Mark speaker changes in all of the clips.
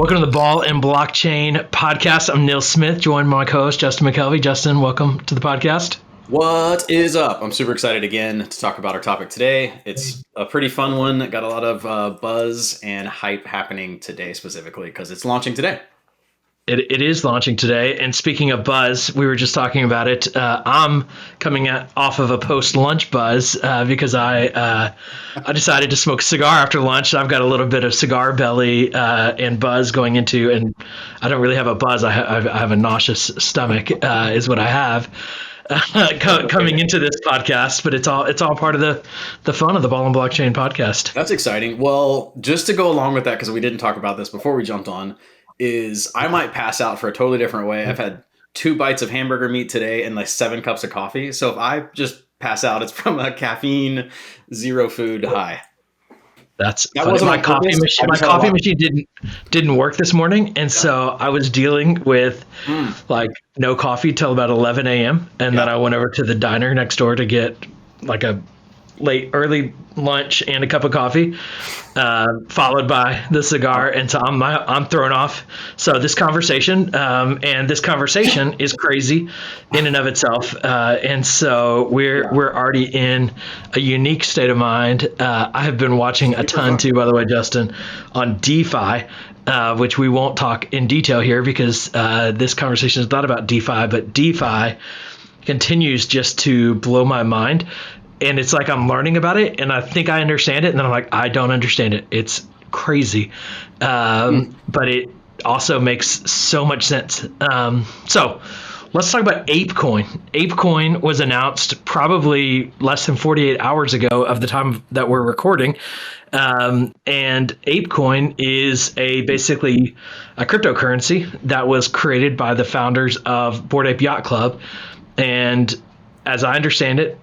Speaker 1: Welcome to the Ball and Blockchain podcast. I'm Nils Smith, joined by my co-host, Justin McKelvey. Justin, welcome to the podcast.
Speaker 2: What is up? I'm super excited again to talk about our topic today. It's a pretty fun one. Got a lot of buzz and hype happening today specifically because it's launching today.
Speaker 1: It is launching today. And speaking of buzz, we were just talking about it. I'm coming off of a post-lunch buzz because I decided to smoke a cigar after lunch. I've got a little bit of cigar belly and buzz going into, and I don't really have a buzz. I have a nauseous stomach is what I have coming into this podcast. But it's all part of the fun of the Ball and Blockchain podcast.
Speaker 2: That's exciting. Well, just to go along with that, because we didn't talk about this before we jumped on, is I might pass out for a totally different way. I've had 2 bites of hamburger meat today and like 7 cups of coffee. So if I just pass out, it's from a caffeine, zero food high.
Speaker 1: That wasn't my coffee machine. My coffee machine didn't work this morning, and so I was dealing with like no coffee till about 11 a.m. And then I went over to the diner next door to get like a early lunch and a cup of coffee, followed by the cigar, and so I'm thrown off. So this conversation is crazy in and of itself, and so we're already in a unique state of mind. I have been watching a ton too, by the way, Justin, on DeFi. Which we won't talk in detail here because this conversation is not about DeFi, but DeFi continues just to blow my mind. And it's like I'm learning about it, and I think I understand it, and then I'm like, I don't understand it. It's crazy, but it also makes so much sense. So let's talk about Apecoin. Apecoin was announced probably less than 48 hours ago of the time that we're recording. And Apecoin is basically a cryptocurrency that was created by the founders of Bored Ape Yacht Club. And as I understand it,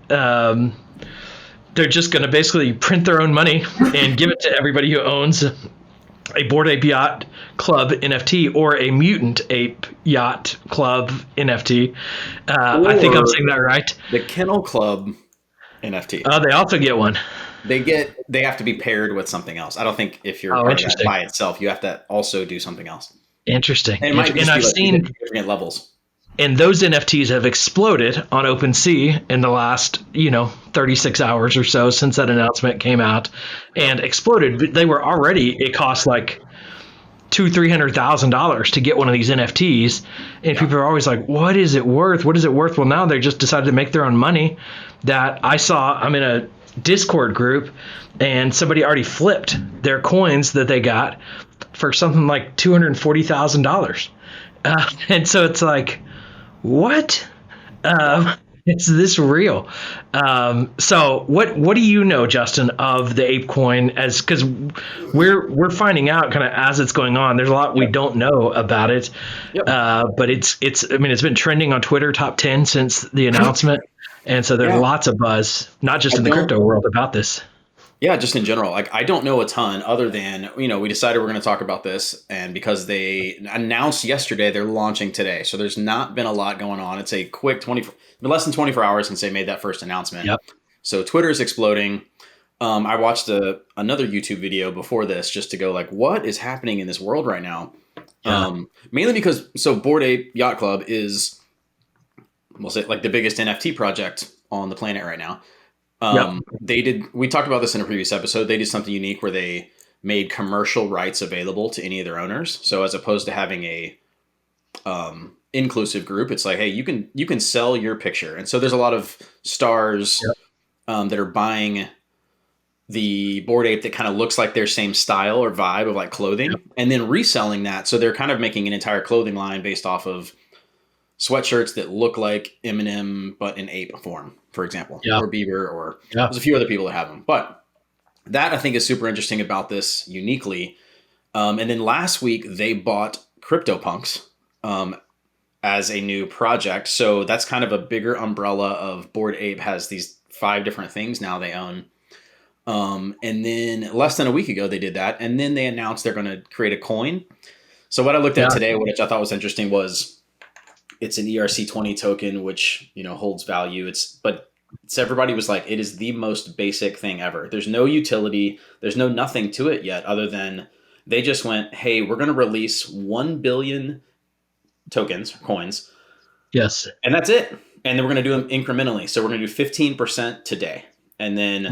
Speaker 1: they're just going to basically print their own money and give it to everybody who owns a Bored Ape Yacht Club NFT or a Mutant Ape Yacht Club NFT. I think I'm saying that right.
Speaker 2: The Kennel Club NFT.
Speaker 1: Oh, they also get one.
Speaker 2: They have to be paired with something else. I don't think if you're part of that by itself, you have to also do something else.
Speaker 1: Interesting.
Speaker 2: And I've seen different levels.
Speaker 1: And those NFTs have exploded on OpenSea in the last, 36 hours or so since that announcement came out, and exploded. They were already, it cost like $200,000-$300,000 to get one of these NFTs. And people are always like, what is it worth? What is it worth? Well, now they just decided to make their own money. That I saw, I'm in a Discord group, and somebody already flipped their coins that they got for something like $240,000. And so it's like, what? Is this real? So what do you know, Justin, of the Apecoin? Because we're finding out kind of as it's going on. There's a lot we don't know about it. But it's been trending on Twitter top 10 since the announcement, and so there's lots of buzz, not just in the crypto world, about this.
Speaker 2: Yeah, just in general. Like, I don't know a ton other than, we decided we're going to talk about this. And because they announced yesterday, they're launching today. So there's not been a lot going on. It's a quick less than 24 hours since they made that first announcement.
Speaker 1: Yep.
Speaker 2: So Twitter is exploding. I watched another YouTube video before this just to go like, what is happening in this world right now? Yeah. Mainly because, Bored Ape Yacht Club is, we'll say, like the biggest NFT project on the planet right now. We talked about this in a previous episode. They did something unique where they made commercial rights available to any of their owners. So as opposed to having a inclusive group, it's like, hey, you can sell your picture. And so there's a lot of stars that are buying the Bored Ape that kind of looks like their same style or vibe of like clothing, and then reselling that. So they're kind of making an entire clothing line based off of sweatshirts that look like Eminem but in ape form, for example, or Bieber, or there's a few other people that have them. But that I think is super interesting about this uniquely. And then last week they bought CryptoPunks as a new project. So that's kind of a bigger umbrella of Bored Ape has these 5 different things now they own. And then less than a week ago they did that. And then they announced they're going to create a coin. So what I looked at today, which I thought was interesting, was it's an ERC-20 token, which, holds value. But everybody was like, it is the most basic thing ever. There's no utility. There's no nothing to it yet other than They just went, hey, we're going to release 1 billion tokens, coins.
Speaker 1: Yes.
Speaker 2: And that's it. And then we're going to do them incrementally. So we're going to do 15% today. And then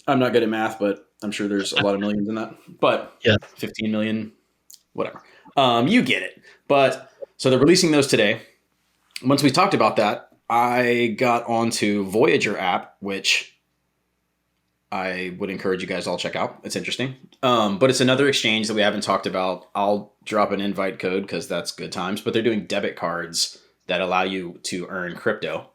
Speaker 2: I'm not good at math, but I'm sure there's a lot of millions in that. But 15 million, whatever. You get it. But so they're releasing those today. Once we talked about that, I got onto Voyager App, which I would encourage you guys all check out. It's interesting. But it's another exchange that we haven't talked about. I'll drop an invite code because that's good times. But they're doing debit cards that allow you to earn crypto.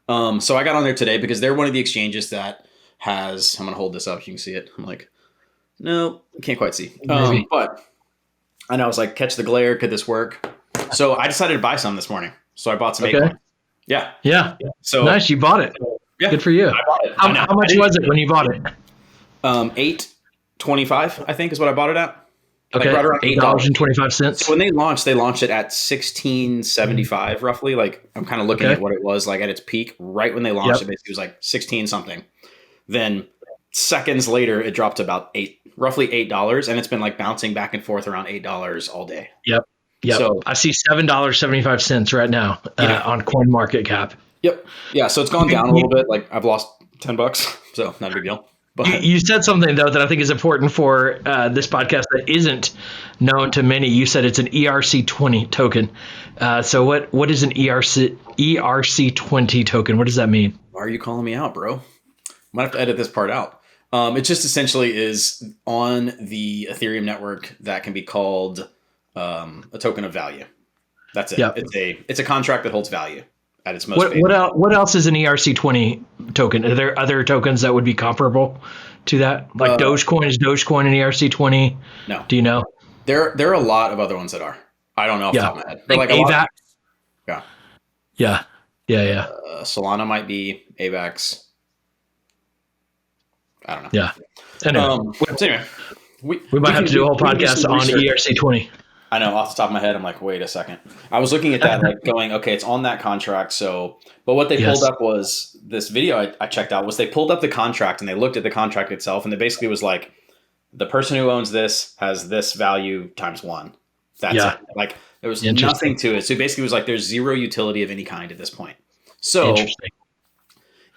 Speaker 2: So I got on there today because they're one of the exchanges that has, I'm going to hold this up. You can see it. I'm like, no, can't quite see. But I know, I was like, catch the glare. Could this work? So I decided to buy some this morning. So I bought some Apecoin. Yeah. So
Speaker 1: nice. You bought it.
Speaker 2: Yeah.
Speaker 1: Good for you.
Speaker 2: I bought it.
Speaker 1: How much was it when you bought it?
Speaker 2: $8.25, I think is what I bought it at.
Speaker 1: Okay.
Speaker 2: Like right around
Speaker 1: $8.25.
Speaker 2: So when they launched it at $16.75 roughly. Like I'm kind of looking at what it was like at its peak. Right when they launched it, basically it was like 16 something. Then seconds later, it dropped to about roughly $8, and it's been like bouncing back and forth around $8 all day.
Speaker 1: Yep. So I see $7.75 right now on CoinMarketCap.
Speaker 2: Yep. Yeah. So it's gone down a little bit. Like I've lost $10, so not a big deal. But
Speaker 1: you said something though that I think is important for this podcast that isn't known to many. You said it's an ERC-20 token. So what is an ERC-20 token? What does that mean?
Speaker 2: Why are you calling me out, bro? Might have to edit this part out. It just essentially is on the Ethereum network that can be called a token of value. That's it. Yep. It's a contract that holds value at its most.
Speaker 1: What else is an ERC-20 token? Are there other tokens that would be comparable to that? Like Dogecoin, is Dogecoin an ERC-20?
Speaker 2: No.
Speaker 1: Do you know?
Speaker 2: There are a lot of other ones that are. I don't know off the top of my head.
Speaker 1: But like AVAX. Yeah.
Speaker 2: Solana might be AVAX. I don't know.
Speaker 1: Yeah.
Speaker 2: Anyway,
Speaker 1: we might have to do a whole podcast on ERC-20.
Speaker 2: I know, off the top of my head, I'm like, wait a second. I was looking at that, like going, okay, it's on that contract. So, but what they pulled up was this video I checked out was they pulled up the contract and they looked at the contract itself, and they basically was like, the person who owns this has this value times 1. That's it. Like there was nothing to it. So basically it was like there's zero utility of any kind at this point. So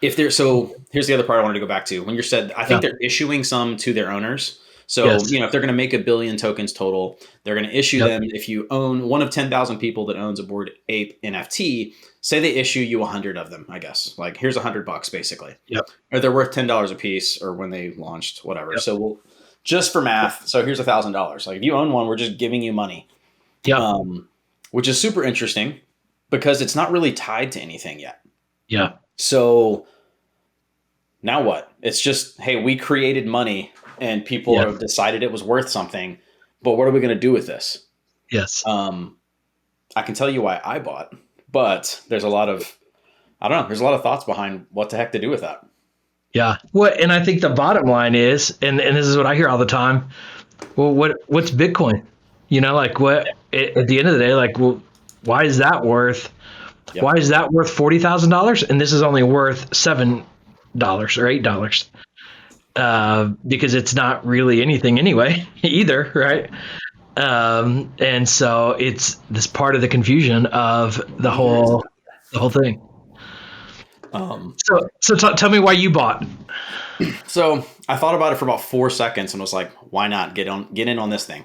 Speaker 2: here's the other part I wanted to go back to. When you said, I think they're issuing some to their owners. So, if they're going to make 1 billion tokens total, they're going to issue them. If you own one of 10,000 people that owns a Bored Ape NFT, say they issue you 100 of them, I guess. Like, here's $100 basically. Or they're worth $10 a piece, or when they launched, whatever. So just for math, so here's $1,000. Like if you own one, we're just giving you money. Which is super interesting because it's not really tied to anything yet. So now what? It's just, hey, we created money and people have decided it was worth something, but what are we going to do with this? I can tell you why I bought, but there's a lot of thoughts behind what the heck to do with that.
Speaker 1: Well, and I think the bottom line is, and this is what I hear all the time. Well, what's Bitcoin? Like what at the end of the day, like, well, why is that worth $40,000? And this is only worth $7 or $8. Because it's not really anything anyway, either, right? And so it's this part of the confusion of the whole thing. So tell me why you bought.
Speaker 2: So I thought about it for about 4 seconds and was like, why not get in on this thing?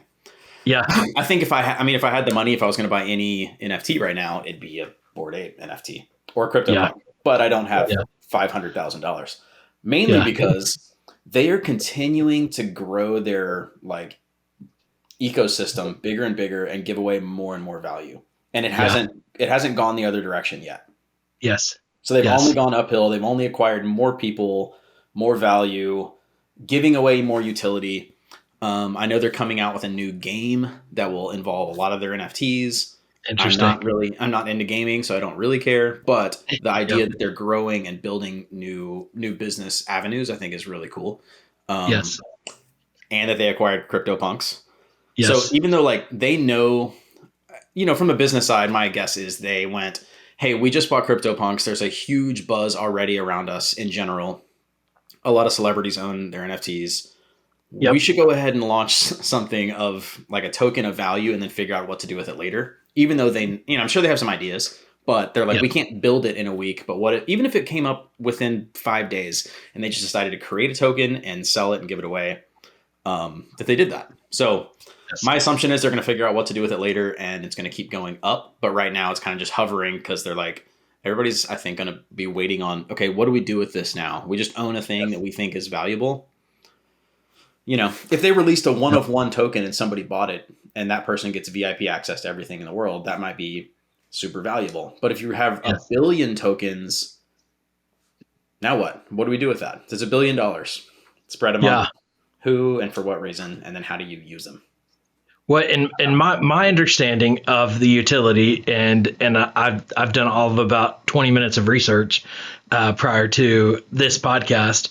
Speaker 2: I think if I had the money, if I was going to buy any NFT right now, it'd be a Bored Ape NFT or CryptoPunk. But I don't have $500,000, mainly because they are continuing to grow their like ecosystem bigger and bigger and give away more and more value. And it hasn't gone the other direction yet. So they've only gone uphill. They've only acquired more people, more value, giving away more utility. I know they're coming out with a new game that will involve a lot of their NFTs.
Speaker 1: Interesting.
Speaker 2: I'm not into gaming, so I don't really care. But the idea that they're growing and building new business avenues, I think, is really cool. And that they acquired CryptoPunks. So even though like they know, from a business side, my guess is they went, hey, we just bought CryptoPunks. There's a huge buzz already around us in general. A lot of celebrities own their NFTs. we should go ahead and launch something of like a token of value and then figure out what to do with it later. Even though they, I'm sure they have some ideas, but they're like, we can't build it in a week. But even if it came up within 5 days and they just decided to create a token and sell it and give it away, that they did that. So my assumption is they're going to figure out what to do with it later, and it's going to keep going up. But right now it's kind of just hovering because they're like, everybody's, I think, going to be waiting on, okay, what do we do with this now? We just own a thing that we think is valuable. If they released a one-of-one token and somebody bought it and that person gets VIP access to everything in the world, that might be super valuable. But if you have a billion tokens, now what? What do we do with that? There's $1 billion. Spread among who and for what reason, and then how do you use them?
Speaker 1: Well, in my understanding of the utility, and I've done all of about 20 minutes of research prior to this podcast,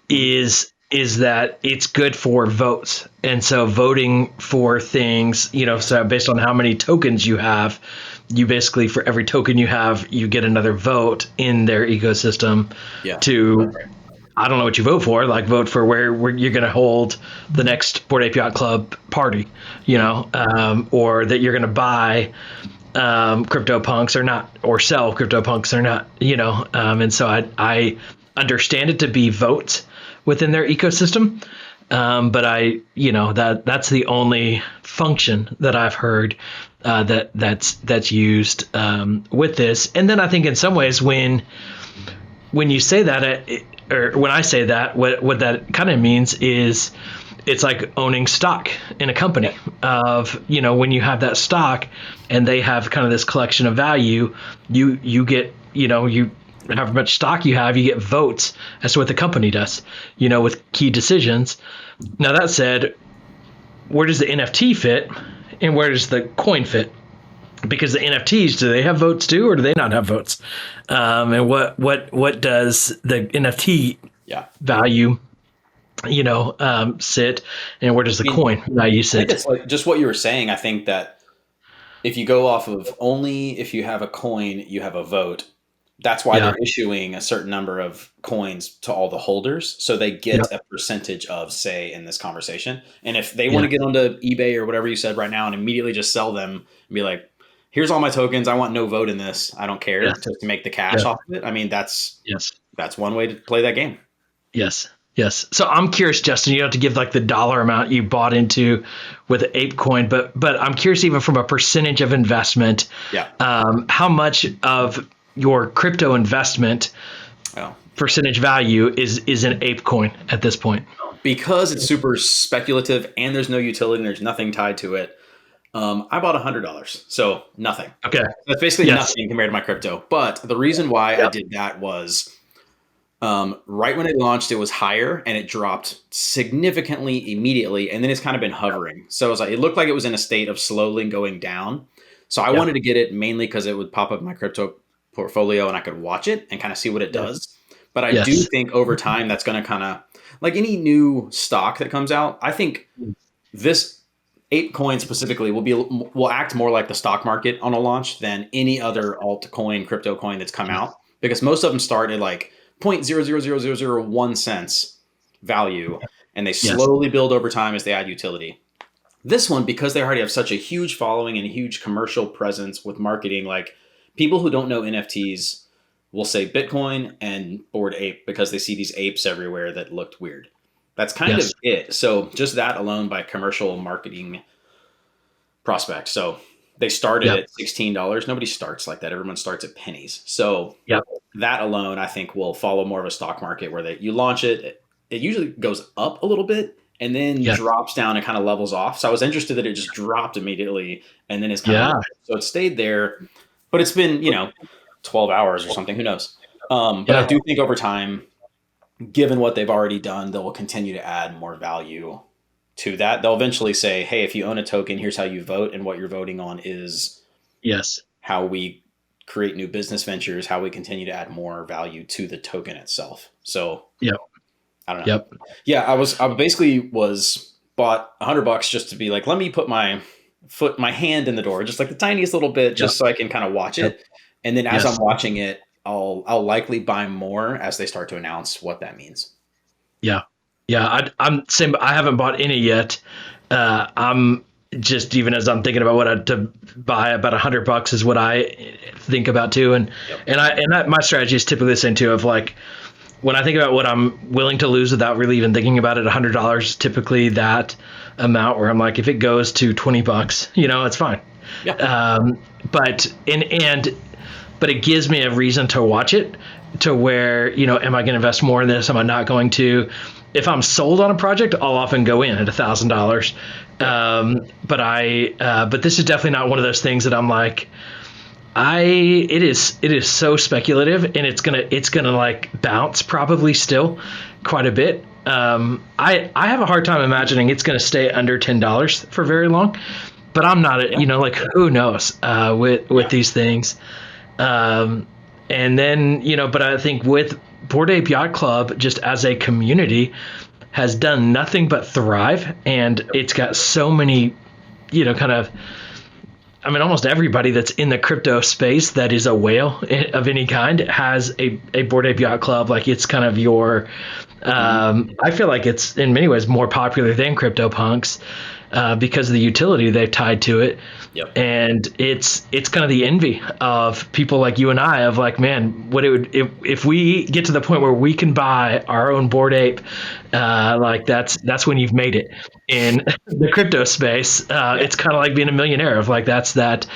Speaker 1: is that it's good for votes. And so voting for things, so based on how many tokens you have, you basically, for every token you have, you get another vote in their ecosystem to, I don't know what you vote for, like vote for where you're going to hold the next Bored Ape Yacht Club party, or that you're going to buy CryptoPunks or not, or sell CryptoPunks or not, and so I understand it to be votes within their ecosystem. But that's the only function that I've heard that's used with this. And then I think in some ways when you say that, or when I say that, what that kind of means is it's like owning stock in a company of, when you have that stock and they have kind of this collection of value, you get, however much stock you have, you get votes as to what the company does, with key decisions. Now, that said, where does the NFT fit and where does the coin fit? Because the NFTs, do they have votes too, or do they not have votes? And what does the NFT value, sit, and where does the coin value sit?
Speaker 2: I think it's like just what you were saying. I think that if you go off of only if you have a coin, you have a vote. That's why they're issuing a certain number of coins to all the holders, so they get a percentage of say in this conversation. And if they want to get onto eBay or whatever you said right now and immediately just sell them and be like, here's all my tokens, I want no vote in this, I don't care, to make the cash off of it. I mean, that's one way to play that game.
Speaker 1: Yes. So I'm curious, Justin, you have to give like the dollar amount you bought into with Apecoin, but I'm curious even from a percentage of investment, how much of your crypto investment percentage value is in Apecoin at this point?
Speaker 2: Because it's super speculative and there's no utility and there's nothing tied to it. I bought $100, so nothing.
Speaker 1: Okay,
Speaker 2: that's basically nothing compared to my crypto. But the reason why I did that was right when it launched, it was higher and it dropped significantly immediately, and then it's kind of been hovering. So it was like, it looked like it was in a state of slowly going down. So I wanted to get it mainly because it would pop up my crypto portfolio and I could watch it and kind of see what it does. But I do think over time that's going to kind of, like any new stock that comes out, I think this Apecoin specifically will act more like the stock market on a launch than any other altcoin, crypto coin that's come out, because most of them start at like 0.000001 cents value, and they slowly build over time as they add utility. This one, because they already have such a huge following and a huge commercial presence with marketing, like people who don't know NFTs will say Bitcoin and Bored Ape because they see these apes everywhere that looked weird. That's kind of it. So just that alone by commercial marketing prospect. So they started at $16. Nobody starts like that. Everyone starts at pennies. So that alone, I think, will follow more of a stock market where you launch it. It usually goes up a little bit and then drops down and kind of levels off. So I was interested that it just dropped immediately and then it's kind of, so it stayed there, but it's been, 12 hours or something, who knows? But I do think over time, given what they've already done, they will continue to add more value to that. They'll eventually say, hey, if you own a token, here's how you vote. And what you're voting on is how we create new business ventures, how we continue to add more value to the token itself. So I don't know. I basically bought $100 just to be like, let me put my hand in the door, just like the tiniest little bit, just so I can kind of watch it. And then as I'm watching it, I'll likely buy more as they start to announce what that means.
Speaker 1: Yeah. I'm same. I haven't bought any yet. I'm just, even as I'm thinking about what to buy, about $100 is what I think about too. And my strategy is typically the same too. Of like, when I think about what I'm willing to lose without really even thinking about it, $100, typically that amount where I'm like, if it goes to $20, it's fine.
Speaker 2: Yeah.
Speaker 1: But it gives me a reason to watch it, to where, am I going to invest more in this? Am I not going to? If I'm sold on a project, I'll often go in at $1,000. But this is definitely not one of those things that I'm like, it is so speculative, and it's gonna like bounce probably still quite a bit. I have a hard time imagining it's gonna stay under $10 for very long, but I'm not, like, who knows with these things. And then, but I think with Bored Ape Yacht Club, just as a community, has done nothing but thrive, and it's got so many, almost everybody that's in the crypto space that is a whale of any kind has a Bored Ape Yacht Club. Like, it's kind of your, I feel like it's in many ways more popular than CryptoPunks, because of the utility they've tied to it.
Speaker 2: Yep.
Speaker 1: And it's kind of the envy of people like you and I, of like, man, what it would, if we get to the point where we can buy our own Bored Ape, like that's when you've made it in the crypto space. It's kind of like being a millionaire, of like, that's the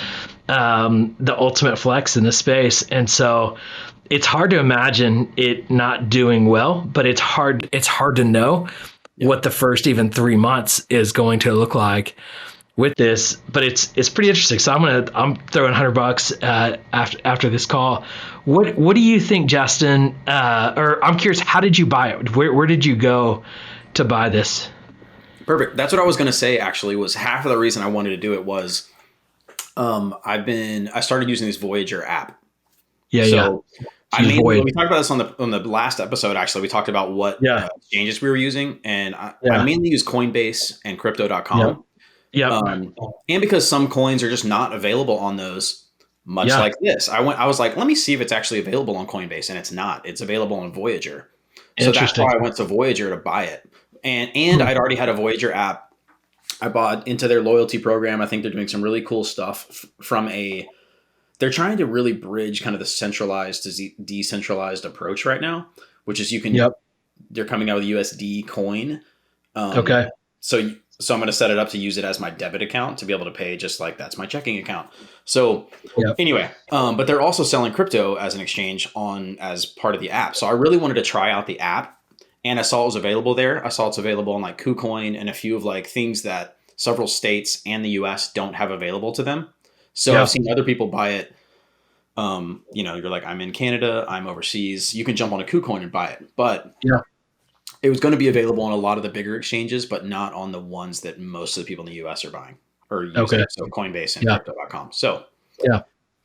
Speaker 1: ultimate flex in the space. And so it's hard to imagine it not doing well, but it's hard to know what the first even 3 months is going to look like with this. But it's pretty interesting. So I'm throwing $100 after this call. What do you think, Justin? Or I'm curious, how did you buy it? Where did you go to buy this?
Speaker 2: Perfect. That's what I was going to say, actually. Was half of the reason I wanted to do it was I started using this Voyager app. So we talked about this on the last episode. Actually, we talked about what exchanges we were using, and I mainly use Coinbase and Crypto.com. And because some coins are just not available on those, much like this, I was like, let me see if it's actually available on Coinbase, and it's not. It's available on Voyager. So that's why I went to Voyager to buy it, and I'd already had a Voyager app. I bought into their loyalty program. I think they're doing some really cool stuff they're trying to really bridge kind of the centralized to decentralized approach right now, which is they're coming out with USD coin. So I'm going to set it up to use it as my debit account to be able to pay, just like that's my checking account. So anyway, but they're also selling crypto as an exchange as part of the app. So I really wanted to try out the app, and I saw it was available there. I saw it's available on like KuCoin and a few of like things that several states and the US don't have available to them. So I've seen other people buy it. You're like, I'm in Canada, I'm overseas. You can jump on a KuCoin and buy it. But it was going to be available on a lot of the bigger exchanges, but not on the ones that most of the people in the US are buying or using. So Coinbase and Crypto.com. So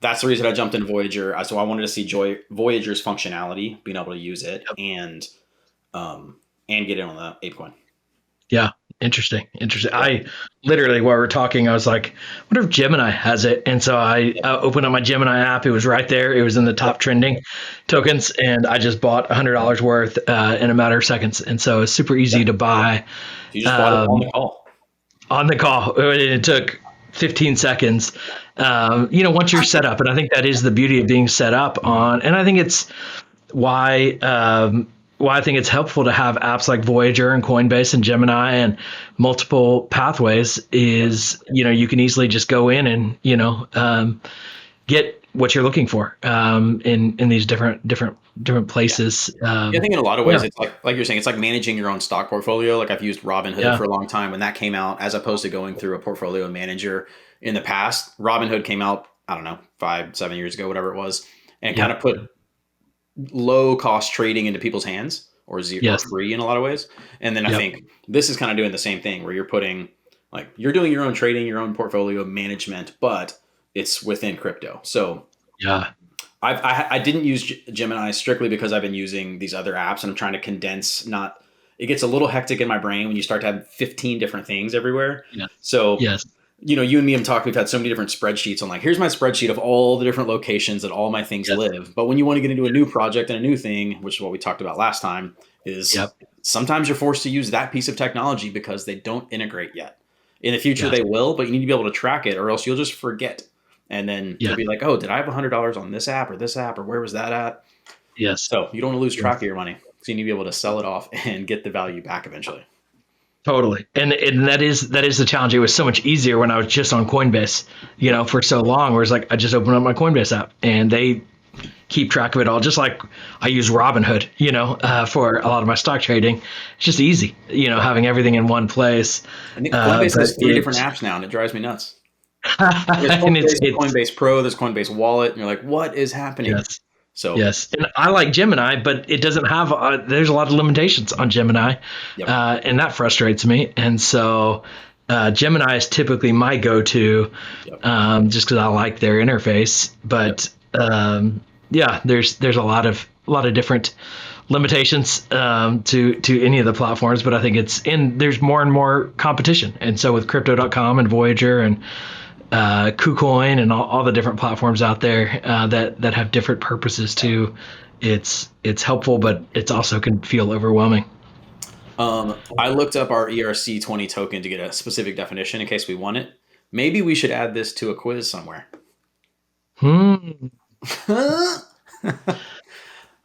Speaker 2: that's the reason I jumped into Voyager. So I wanted to see Voyager's functionality, being able to use it and get it on the Apecoin.
Speaker 1: Yeah. Interesting. I literally, while we're talking, I was like, I wonder if Gemini has it. And so I opened up my Gemini app. It was right there. It was in the top trending tokens. And I just bought $100 worth in a matter of seconds. And so it's super easy to buy.
Speaker 2: You just bought it on the call.
Speaker 1: On the call. It took 15 seconds. Once you're set up. And I think that is the beauty of being set up on. And I think it's why I think it's helpful to have apps like Voyager and Coinbase and Gemini and multiple pathways is, you can easily just go in and, get what you're looking for in these different places.
Speaker 2: I think in a lot of ways, it's like you're saying, it's like managing your own stock portfolio. Like I've used Robinhood for a long time when that came out, as opposed to going through a portfolio manager in the past. Robinhood came out, I don't know, 5-7 years ago, whatever it was, and kind of put low cost trading into people's hands, or free in a lot of ways. And then I think this is kind of doing the same thing, where you're putting, like, you're doing your own trading, your own portfolio management, but it's within crypto. So I didn't use Gemini strictly because I've been using these other apps, and I'm trying to condense. It gets a little hectic in my brain when you start to have 15 different things everywhere. So you and me have talked, we've had so many different spreadsheets on, like, here's my spreadsheet of all the different locations that all my things live. But when you want to get into a new project and a new thing, which is what we talked about last time, is sometimes you're forced to use that piece of technology because they don't integrate yet. In the future, they will, but you need to be able to track it, or else you'll just forget. And then you'll be like, oh, did I have $100 on this app, or where was that at?
Speaker 1: Yes.
Speaker 2: So you don't want to lose track of your money. So you need to be able to sell it off and get the value back eventually.
Speaker 1: Totally. And that is the challenge. It was so much easier when I was just on Coinbase, for so long, where it's like I just open up my Coinbase app and they keep track of it all. Just like I use Robinhood, for a lot of my stock trading. It's just easy, having everything in one place.
Speaker 2: I think Coinbase has 3 different apps now, and it drives me nuts. There's Coinbase Pro, there's Coinbase Wallet, and you're like, what is happening?
Speaker 1: Yes. So yes, and I like Gemini, but it doesn't have. There's a lot of limitations on Gemini, and that frustrates me. And so Gemini is typically my go-to, just because I like their interface. But there's a lot of different limitations to any of the platforms. But I think there's more and more competition, and so with Crypto.com and Voyager and KuCoin and all the different platforms out there that have different purposes too. It's helpful, but it's also can feel overwhelming.
Speaker 2: I looked up our ERC-20 token to get a specific definition in case we want it. Maybe we should add this to a quiz somewhere.
Speaker 1: All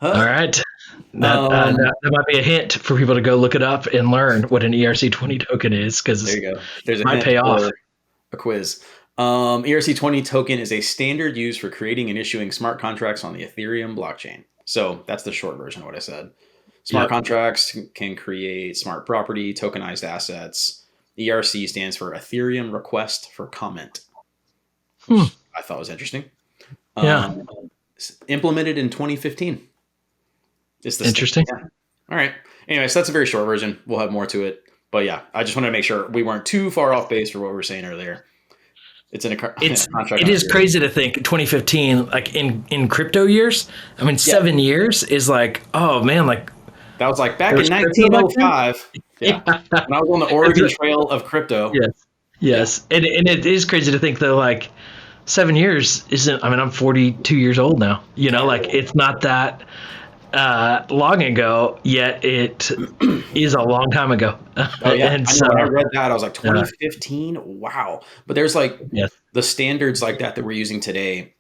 Speaker 1: right. That might be a hint for people to go look it up and learn what an ERC-20 token is, because
Speaker 2: there you go. There's a
Speaker 1: might pay off.
Speaker 2: A quiz. ERC-20 token is a standard used for creating and issuing smart contracts on the Ethereum blockchain. So that's the short version of what I said. Smart contracts can create smart property, tokenized assets. ERC stands for Ethereum Request for Comment. Which I thought was interesting. Implemented in 2015. It's
Speaker 1: interesting.
Speaker 2: All right. Anyway, so that's a very short version. We'll have more to it. But yeah, I just wanted to make sure we weren't too far off base for what we were saying earlier. It's in a contract.
Speaker 1: It is crazy to think 2015, like in crypto years. I mean, 7 years is like, oh man, like
Speaker 2: that was like back in 1905. Yeah, when I was on the Oregon Trail of crypto.
Speaker 1: Yes, and it is crazy to think that like 7 years isn't. I mean, I'm 42 years old now. Like it's not that long ago, yet it is a long time ago.
Speaker 2: Oh yeah, and when I read that, I was like, 2015. Wow. But there's like the standards like that we're using today.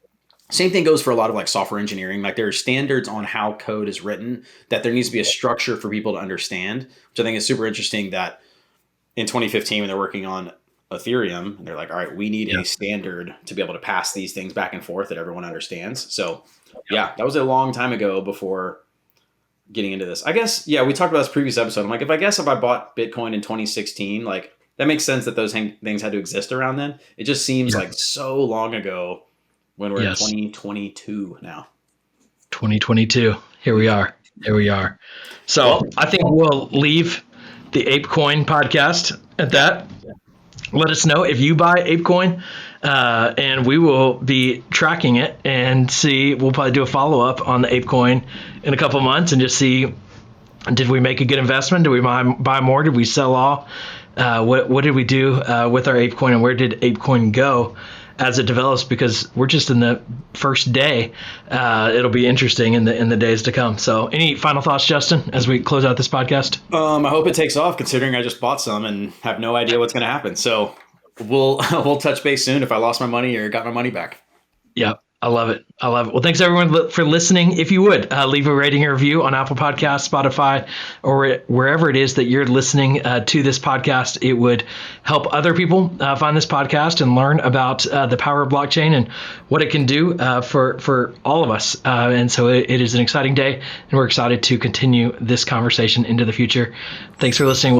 Speaker 2: Same thing goes for a lot of like software engineering. Like there are standards on how code is written, that there needs to be a structure for people to understand, which I think is super interesting. That in 2015, when they're working on Ethereum, and they're like, all right, we need a standard to be able to pass these things back and forth that everyone understands. So that was a long time ago before getting into this. I guess, we talked about this previous episode. I'm like, if I bought Bitcoin in 2016, like that makes sense that those things had to exist around then. It just seems like so long ago when we're in 2022 now.
Speaker 1: 2022. Here we are. So I think we'll leave the Apecoin podcast at that. Let us know if you buy Apecoin, and we will be tracking it and see. We'll probably do a follow-up on the Apecoin in a couple of months and just see, did we make a good investment? Did we buy more? Did we sell all? What did we do with our Apecoin, and where did Apecoin go as it develops? Because we're just in the first day. It'll be interesting in the days to come. So any final thoughts, Justin, as we close out this podcast?
Speaker 2: I hope it takes off, considering I just bought some and have no idea what's going to happen. So we'll touch base soon if I lost my money or got my money back.
Speaker 1: Yep. I love it. Well, thanks everyone for listening. If you would leave a rating or review on Apple Podcasts, Spotify, or wherever it is that you're listening to this podcast, it would help other people find this podcast and learn about the power of blockchain and what it can do for all of us. And so it is an exciting day, and we're excited to continue this conversation into the future. Thanks for listening.